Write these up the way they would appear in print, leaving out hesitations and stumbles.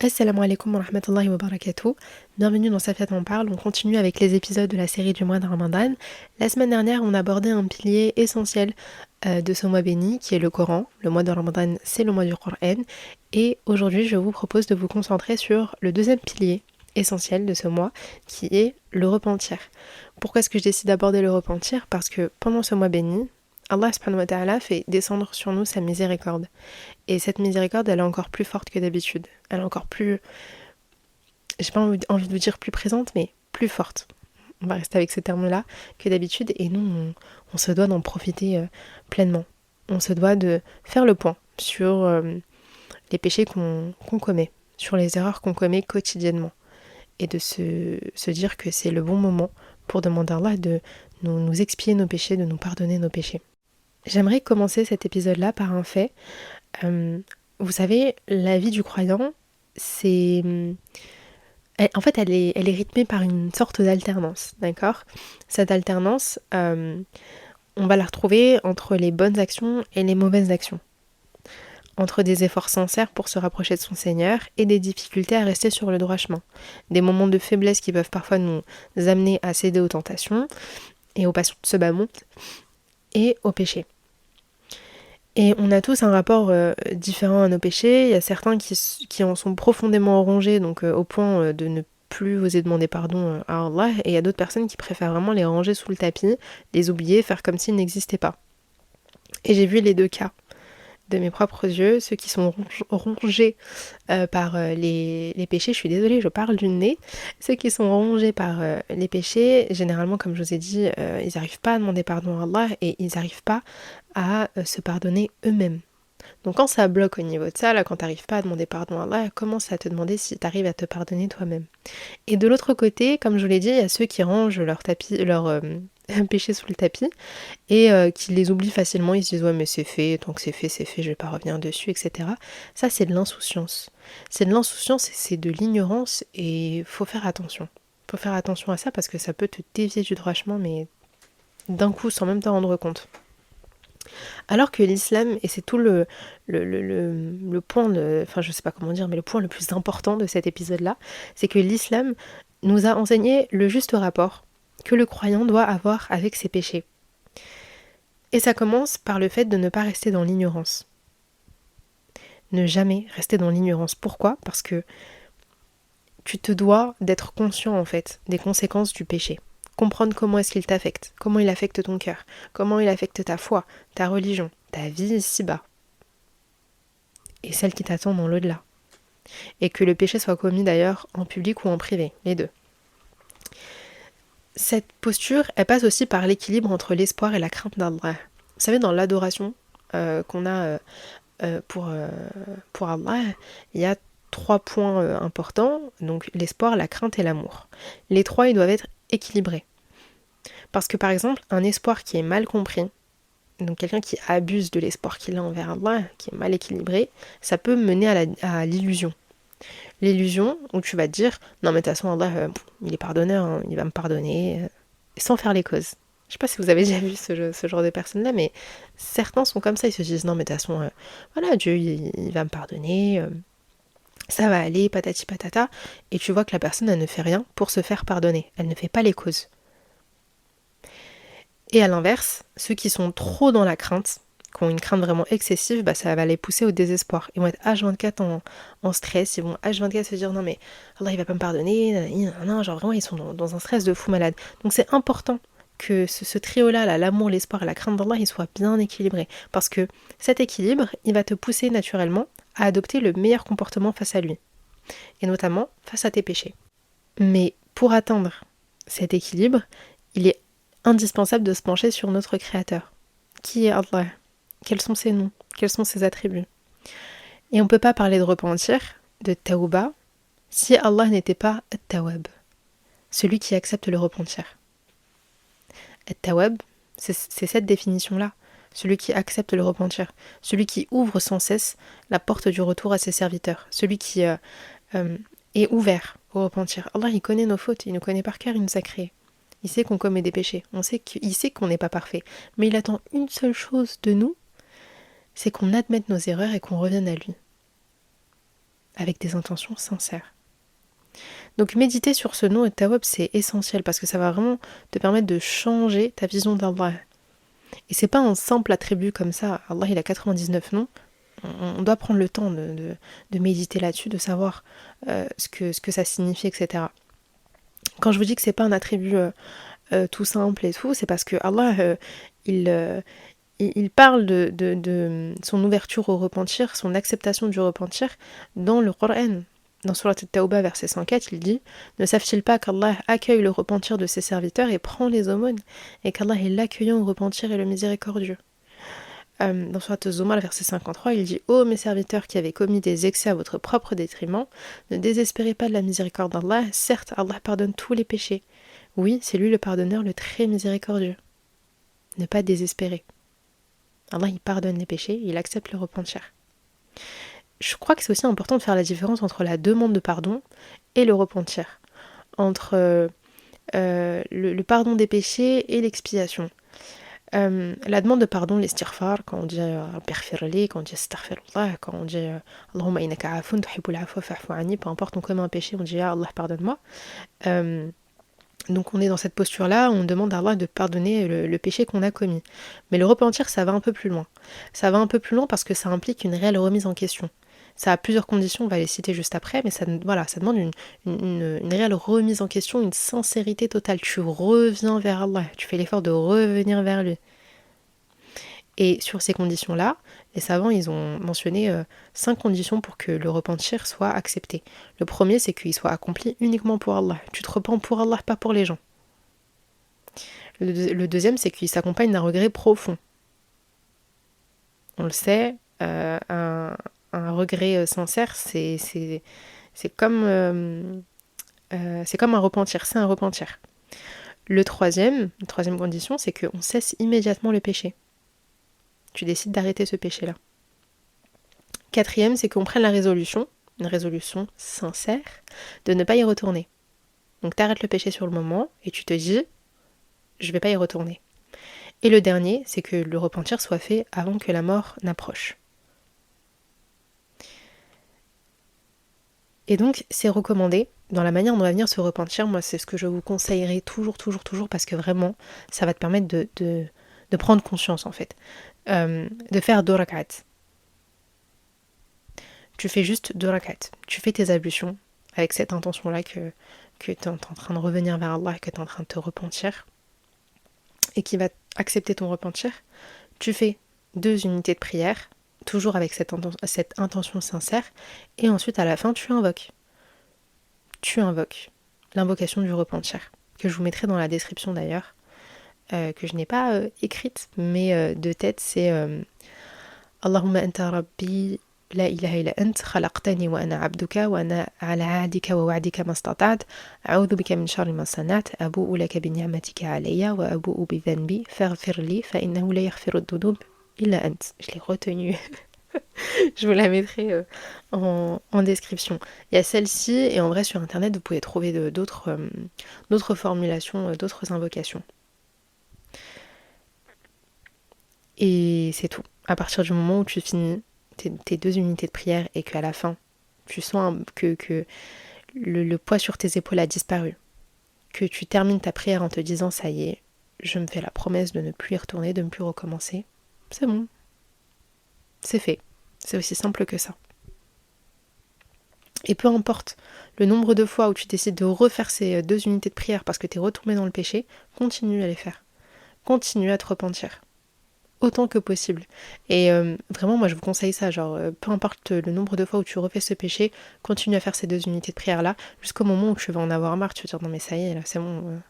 Assalamu alaikum wa rahmatullahi wa barakatuh. Bienvenue dans Safia t'en parle. On continue avec les épisodes de la série du mois de Ramadan. La semaine dernière, on abordait un pilier essentiel de ce mois béni qui est le Coran. Le mois de Ramadan, c'est le mois du Coran. Et aujourd'hui, je vous propose de vous concentrer sur le deuxième pilier essentiel de ce mois qui est le repentir. Pourquoi est-ce que je décide d'aborder le repentir? Parce que pendant ce mois béni, Allah subhanahu wa ta'ala fait descendre sur nous sa miséricorde. Et cette miséricorde, elle est encore plus forte que d'habitude. Elle est encore plus, j'ai pas envie de vous dire plus présente, mais plus forte. On va rester avec ce terme-là que d'habitude. Et nous, on se doit d'en profiter pleinement. On se doit de faire le point sur les péchés qu'on commet, sur les erreurs qu'on commet quotidiennement. Et de se dire que c'est le bon moment pour demander à Allah de nous expier nos péchés, de nous pardonner nos péchés. J'aimerais commencer cet épisode-là par un fait. Vous savez, la vie du croyant, en fait, elle est rythmée par une sorte d'alternance, d'accord? Cette alternance, on va la retrouver entre les bonnes actions et les mauvaises actions. Entre des efforts sincères pour se rapprocher de son Seigneur et des difficultés à rester sur le droit chemin. Des moments de faiblesse qui peuvent parfois nous amener à céder aux tentations et aux passions de ce bas monde et aux péchés. Et on a tous un rapport différent à nos péchés. Il y a certains qui en sont profondément rongés, donc au point de ne plus oser demander pardon à Allah. Et il y a d'autres personnes qui préfèrent vraiment les ranger sous le tapis, les oublier, faire comme s'ils n'existaient pas. Et j'ai vu les deux cas de mes propres yeux, ceux qui sont rongés par les péchés. Je suis désolée, je parle du nez. Ceux qui sont rongés par les péchés, généralement, comme je vous ai dit, ils n'arrivent pas à demander pardon à Allah et ils n'arrivent pas à se pardonner eux-mêmes. Donc quand ça bloque au niveau de ça, là, quand t'arrives pas à demander pardon à Allah, commence à te demander si t'arrives à te pardonner toi-même. Et de l'autre côté, comme je vous l'ai dit, il y a ceux qui rangent leur péché sous le tapis et qui les oublient facilement. Ils se disent ouais mais c'est fait, tant que c'est fait, je vais pas revenir dessus, etc. Ça c'est de l'insouciance. C'est de l'insouciance et c'est de l'ignorance et faut faire attention. Faut faire attention à ça parce que ça peut te dévier du droit chemin mais d'un coup sans même t'en rendre compte. Alors que l'islam, et c'est tout le point, enfin je sais pas comment dire, mais le point le plus important de cet épisode-là, c'est que l'islam nous a enseigné le juste rapport que le croyant doit avoir avec ses péchés. Et ça commence par le fait de ne pas rester dans l'ignorance. Ne jamais rester dans l'ignorance. Pourquoi ? Parce que tu te dois d'être conscient en fait des conséquences du péché. Comprendre comment est-ce qu'il t'affecte, comment il affecte ton cœur, comment il affecte ta foi, ta religion, ta vie ici-bas, et celle qui t'attend dans l'au-delà. Et que le péché soit commis d'ailleurs en public ou en privé, les deux. Cette posture, elle passe aussi par l'équilibre entre l'espoir et la crainte d'Allah. Vous savez, dans l'adoration qu'on a pour Allah, il y a 3 points importants, donc l'espoir, la crainte et l'amour. Les 3, ils doivent être équilibrés. Parce que par exemple, un espoir qui est mal compris, donc quelqu'un qui abuse de l'espoir qu'il a envers Allah, qui est mal équilibré, ça peut mener à l'illusion. L'illusion où tu vas te dire, non mais de toute façon Allah, il est pardonneur, hein, il va me pardonner, sans faire les causes. Je sais pas si vous avez déjà vu ce genre de personnes-là, mais certains sont comme ça, ils se disent, non mais de toute façon, voilà, Dieu il va me pardonner, ça va aller, patati patata, et tu vois que la personne, elle ne fait rien pour se faire pardonner, elle ne fait pas les causes. Et à l'inverse, ceux qui sont trop dans la crainte, qui ont une crainte vraiment excessive, bah ça va les pousser au désespoir. Ils vont être H24 en stress, ils vont H24 se dire non mais Allah il va pas me pardonner, non, genre vraiment ils sont dans un stress de fou malade. Donc c'est important que ce trio-là, là, l'amour, l'espoir et la crainte d'Allah, il soit bien équilibré. Parce que cet équilibre, il va te pousser naturellement à adopter le meilleur comportement face à lui. Et notamment face à tes péchés. Mais pour atteindre cet équilibre, il est indispensable de se pencher sur notre Créateur. Qui est Allah ? Quels sont ses noms ? Quels sont ses attributs ? Et on ne peut pas parler de repentir, de tawba, si Allah n'était pas at-tawab, celui qui accepte le repentir. At-tawab, c'est cette définition-là, celui qui accepte le repentir, celui qui ouvre sans cesse la porte du retour à ses serviteurs, celui qui est ouvert au repentir. Allah, il connaît nos fautes, il nous connaît par cœur, il nous a créés. Il sait qu'on commet des péchés, il sait qu'on n'est pas parfait, mais il attend une seule chose de nous, c'est qu'on admette nos erreurs et qu'on revienne à lui. avec des intentions sincères. Donc méditer sur ce nom et Tawwab, c'est essentiel parce que ça va vraiment te permettre de changer ta vision d'Allah. Et c'est pas un simple attribut comme ça. Allah, il a 99 noms. On doit prendre le temps de méditer là-dessus, de savoir ce que ça signifie, etc. Quand je vous dis que c'est pas un attribut tout simple et tout, c'est parce que Allah, il parle de son ouverture au repentir, son acceptation du repentir dans le Coran. Dans Surat At-Tawbah, verset 104, il dit: ne savent-ils pas qu'Allah accueille le repentir de ses serviteurs et prend les aumônes, et qu'Allah est l'accueillant au repentir et le miséricordieux. Dans Surat Az-Zumar, verset 53, il dit: ô mes serviteurs qui avez commis des excès à votre propre détriment, ne désespérez pas de la miséricorde d'Allah. Certes, Allah pardonne tous les péchés. Oui, c'est lui le pardonneur, le très miséricordieux. Ne pas désespérer. Allah, il pardonne les péchés, il accepte le repentir. Je crois que c'est aussi important de faire la différence entre la demande de pardon et le repentir. Entre le pardon des péchés et l'expiation. La demande de pardon, l'istighfar, quand on dit Aghfirli, quand on dit Astaghfirullah, quand on dit Allahumma innaka afun tuhibbul afwa fa'fu anni, peu importe on commet un péché, on dit ah Allah pardonne-moi. Donc on est dans cette posture-là, on demande à Allah de pardonner le péché qu'on a commis. Mais le repentir, ça va un peu plus loin. Ça va un peu plus loin parce que ça implique une réelle remise en question. Ça a plusieurs conditions, on va les citer juste après, mais ça demande une réelle remise en question, une sincérité totale. Tu reviens vers Allah, tu fais l'effort de revenir vers lui. Et sur ces conditions-là, les savants, ils ont mentionné 5 conditions pour que le repentir soit accepté. Le premier, c'est qu'il soit accompli uniquement pour Allah. Tu te repens pour Allah, pas pour les gens. Le deuxième, c'est qu'il s'accompagne d'un regret profond. On le sait, un regret sincère, c'est comme un repentir, c'est un repentir. La troisième condition, c'est qu'on cesse immédiatement le péché. Tu décides d'arrêter ce péché-là. Quatrième, c'est qu'on prenne la résolution, une résolution sincère, de ne pas y retourner. Donc t'arrêtes le péché sur le moment et tu te dis, je vais pas y retourner. Et le dernier, c'est que le repentir soit fait avant que la mort n'approche. Et donc, c'est recommandé, dans la manière dont on va venir se repentir, moi c'est ce que je vous conseillerais toujours, parce que vraiment, ça va te permettre de prendre conscience en fait. De faire 2 rak'at. Tu fais juste 2 rak'at. Tu fais tes ablutions avec cette intention-là que tu es en train de revenir vers Allah, que tu es en train de te repentir et qui va accepter ton repentir. Tu fais 2 unités de prière, toujours avec cette intention sincère, et ensuite à la fin tu invoques. Tu invoques l'invocation du repentir, que je vous mettrai dans la description d'ailleurs, que je n'ai pas écrite, mais de tête c'est Allahumma anta rabbi la ilaha illa ant khalaqtani wa ana abduka wa ana ala ahdika wa wa'dika mastata'at a'udhu bika min sharri ma sana'at abu'u laka bi ni'matika alayya wa abu'u bi dhanbi faghfir li fa innahu la yaghfiru dhunub illa ant. Je l'ai retenu. Je vous la mettrai en description. Il y a celle-ci et en vrai sur internet vous pouvez trouver d'autres formulations, d'autres invocations. Et c'est tout. À partir du moment où tu finis tes 2 unités de prière et qu'à la fin, tu sens que le poids sur tes épaules a disparu, que tu termines ta prière en te disant ça y est, je me fais la promesse de ne plus y retourner, de ne plus recommencer, c'est bon. C'est fait. C'est aussi simple que ça. Et peu importe le nombre de fois où tu décides de refaire ces 2 unités de prière parce que tu es retombé dans le péché, continue à les faire. Continue à te repentir. Autant que possible. Et vraiment, moi, je vous conseille ça. Genre, peu importe le nombre de fois où tu refais ce péché, continue à faire ces 2 unités de prière-là, jusqu'au moment où tu vas en avoir marre. Tu vas te dire, non mais ça y est, là, c'est bon.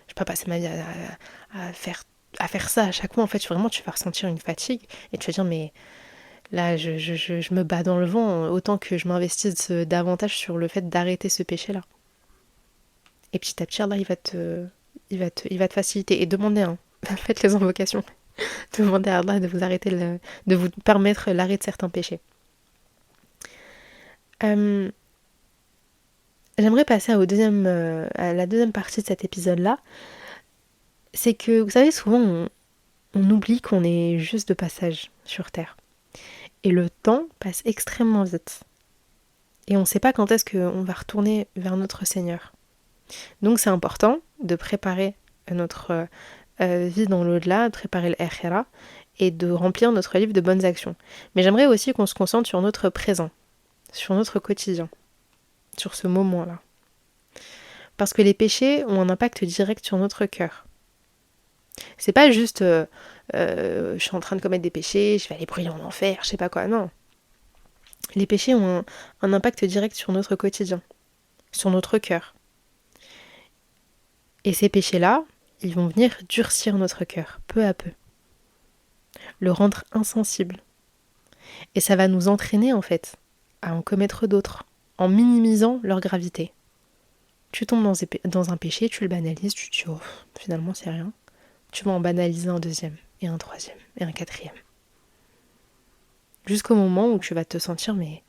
Je vais pas passer ma vie à faire ça à chaque fois. En fait, vraiment, tu vas ressentir une fatigue. Et tu vas dire, mais là, je me bats dans le vent. Autant que je m'investisse davantage sur le fait d'arrêter ce péché-là. Et petit à petit, là, il va te faciliter. Et demandez, faites les invocations. Demandez à Allah de vous arrêter, de vous permettre l'arrêt de certains péchés. J'aimerais passer à la deuxième partie de cet épisode-là. C'est que, vous savez, souvent, on oublie qu'on est juste de passage sur Terre. Et le temps passe extrêmement vite. Et on ne sait pas quand est-ce qu'on va retourner vers notre Seigneur. Donc c'est important de préparer notre vie dans l'au-delà, de préparer l'akhira et de remplir notre livre de bonnes actions. Mais j'aimerais aussi qu'on se concentre sur notre présent, sur notre quotidien, sur ce moment-là. Parce que les péchés ont un impact direct sur notre cœur. C'est pas juste je suis en train de commettre des péchés, je vais aller brûler en enfer, je sais pas quoi, non. Les péchés ont un impact direct sur notre quotidien, sur notre cœur. Et ces péchés-là, ils vont venir durcir notre cœur, peu à peu. Le rendre insensible. Et ça va nous entraîner, en fait, à en commettre d'autres, en minimisant leur gravité. Tu tombes dans un péché, tu le banalises, tu te dis, oh, finalement, c'est rien. Tu vas en banaliser un deuxième, et un troisième, et un quatrième. Jusqu'au moment où tu vas te sentir, mais...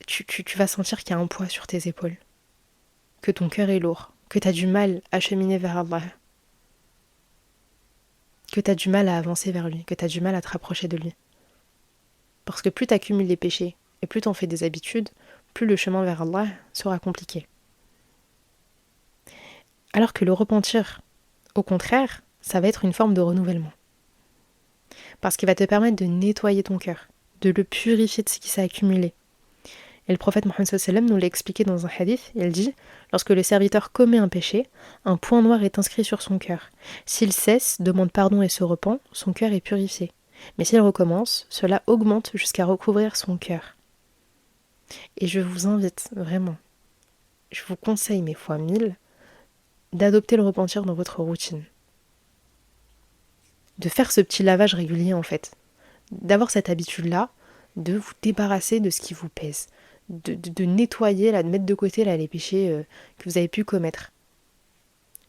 Tu vas sentir qu'il y a un poids sur tes épaules. Que ton cœur est lourd. Que tu as du mal à cheminer vers Allah. Que tu as du mal à avancer vers lui. Que tu as du mal à te rapprocher de lui. Parce que plus tu accumules les péchés, et plus tu en fais des habitudes, plus le chemin vers Allah sera compliqué. Alors que le repentir, au contraire, ça va être une forme de renouvellement. Parce qu'il va te permettre de nettoyer ton cœur, de le purifier de ce qui s'est accumulé. Et le prophète Mohammed sallallahu alayhi wa sallam nous l'a expliqué dans un hadith, il dit « Lorsque le serviteur commet un péché, un point noir est inscrit sur son cœur. S'il cesse, demande pardon et se repent, son cœur est purifié. Mais s'il recommence, cela augmente jusqu'à recouvrir son cœur. » Et je vous invite, vraiment, je vous conseille mes fois 1000, d'adopter le repentir dans votre routine. De faire ce petit lavage régulier en fait. D'avoir cette habitude-là, de vous débarrasser de ce qui vous pèse. De nettoyer, là, de mettre de côté là, les péchés que vous avez pu commettre.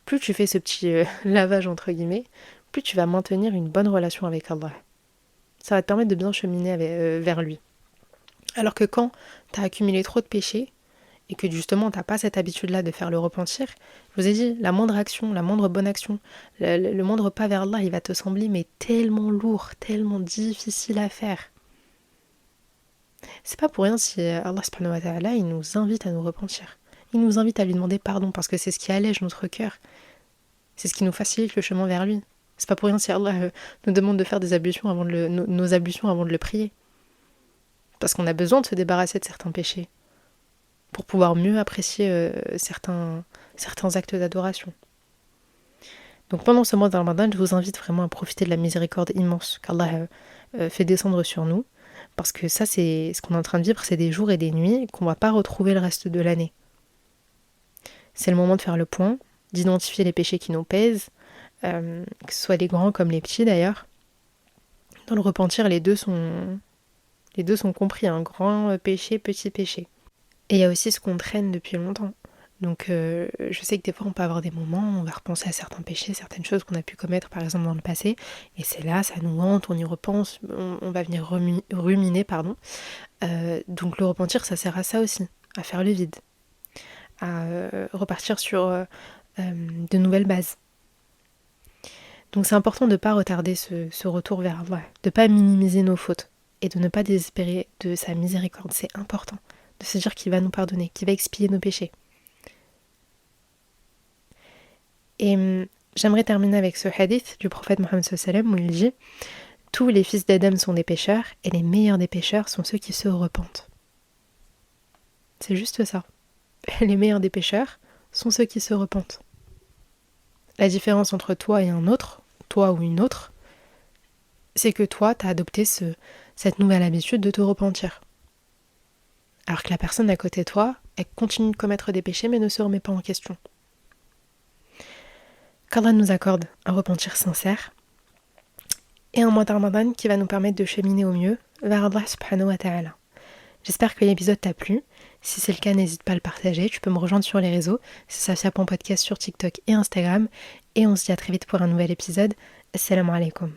Plus tu fais ce petit lavage entre guillemets, plus tu vas maintenir une bonne relation avec Allah. Ça va te permettre de bien cheminer vers lui. Alors que quand tu as accumulé trop de péchés, et que justement tu n'as pas cette habitude-là de faire le repentir, je vous ai dit, la moindre action, la moindre bonne action, le moindre pas vers Allah, il va te sembler mais tellement lourd, tellement difficile à faire. C'est pas pour rien si Allah subhanahu wa ta'ala, il nous invite à nous repentir. Il nous invite à lui demander pardon parce que c'est ce qui allège notre cœur. C'est ce qui nous facilite le chemin vers lui. C'est pas pour rien si Allah nous demande de faire des ablutions nos ablutions avant de le prier. Parce qu'on a besoin de se débarrasser de certains péchés pour pouvoir mieux apprécier certains actes d'adoration. Donc pendant ce mois de Ramadan, je vous invite vraiment à profiter de la miséricorde immense qu'Allah fait descendre sur nous. Parce que ça, c'est ce qu'on est en train de vivre, c'est des jours et des nuits qu'on ne va pas retrouver le reste de l'année. C'est le moment de faire le point, d'identifier les péchés qui nous pèsent, que ce soit les grands comme les petits d'ailleurs. Dans le repentir, les deux sont compris, un grand péché, petit péché. Et il y a aussi ce qu'on traîne depuis longtemps. Donc je sais que des fois on peut avoir des moments où on va repenser à certains péchés, certaines choses qu'on a pu commettre par exemple dans le passé, et c'est là, ça nous hante, on y repense, on va venir ruminer, pardon. Donc le repentir, ça sert à ça aussi, à faire le vide, à repartir sur de nouvelles bases. Donc c'est important de ne pas retarder ce retour vers Allah, de ne pas minimiser nos fautes, et de ne pas désespérer de sa miséricorde, c'est important, de se dire qu'il va nous pardonner, qu'il va expier nos péchés. Et j'aimerais terminer avec ce hadith du prophète Mohammed sallallahu alayhi wa sallam où il dit « Tous les fils d'Adam sont des pécheurs et les meilleurs des pécheurs sont ceux qui se repentent. » C'est juste ça. Les meilleurs des pécheurs sont ceux qui se repentent. La différence entre toi et un autre, toi ou une autre, c'est que toi, tu as adopté cette nouvelle habitude de te repentir. Alors que la personne à côté de toi, elle continue de commettre des péchés mais ne se remet pas en question. Qu'Allah nous accorde un repentir sincère et un mois de Ramadan qui va nous permettre de cheminer au mieux vers Allah subhanahu wa ta'ala. J'espère que l'épisode t'a plu. Si c'est le cas, n'hésite pas à le partager. Tu peux me rejoindre sur les réseaux. C'est Safia.podcast sur TikTok et Instagram. Et on se dit à très vite pour un nouvel épisode. Assalamu alaikum.